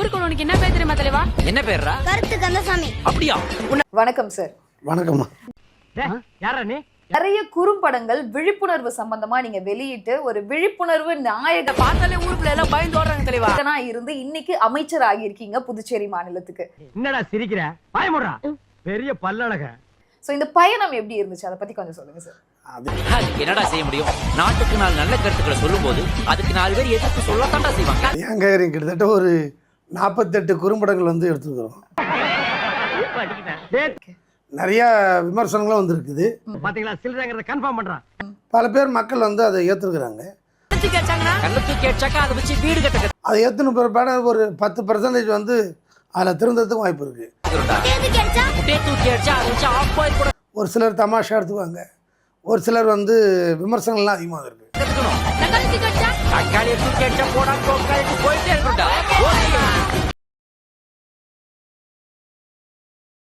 ஊருக்கு உனக்கு என்ன பேர் தெரியுமா தலைவா? என்ன பேர்ரா? கருத்து கந்தசாமி. அப்படியா? வணக்கம் சார். வணக்கம்மா. யாரா நீ? நிறைய குறும்படங்கள் விழிப்புணர்வு சம்பந்தமா நீங்க வெளியிட்டு ஒரு விழிப்புணர்வு நாயக பார்த்தாலே ஊருக்குள்ள எல்லாம் பயந்து ஓடுறாங்க தலைவா. இருந்து இன்னைக்கு அமைச்சர் ஆகியிருக்கீங்க புதுச்சேரி மாநிலத்துக்கு. என்னடா சிரிக்கிற? பயமுறா. பெரிய பல்லழக. சோ இந்த பயணம் எப்படி இருந்துச்சு அதை பத்தி கொஞ்சம் சொல்லுங்க சார். அதுக்கு என்னடா செய்ய முடியும்? நாட்டுக்கு 4 நல்ல கருத்துக்களை சொல்லும் போது அதுக்கு 4 பேர் எதிர்த்து சொல்லத்தான்டா செய்வாங்க. ஏங்க கிட்டத்தட்ட ஒரு 48 குறும்படங்கள் வந்து எடுத்துக்கிறோம். நிறைய விமர்சனங்களும் வந்திருக்குது. பாத்தீங்களா, சில்லறைங்கறத கன்ஃபார்ம் பண்றான். பல பேர் மக்கள் வந்து அதை ஏற்றுக்கிறாங்க. கள்ளத்துக்கு கேட்டாக்கா அதை வச்சு வீடு கட்ட அதை ஏற்றுன பிற்பாடு ஒரு 10% வந்து அதில் திருந்ததுக்கும் வாய்ப்பு இருக்கு. ஒரு சிலர் தமாஷா எடுத்துக்குவாங்க, ஒரு சிலர் வந்து விமர்சனங்கள்லாம் அதிகமாக இருக்கு. தக்காளி தூக்கி போடா போயிட்டு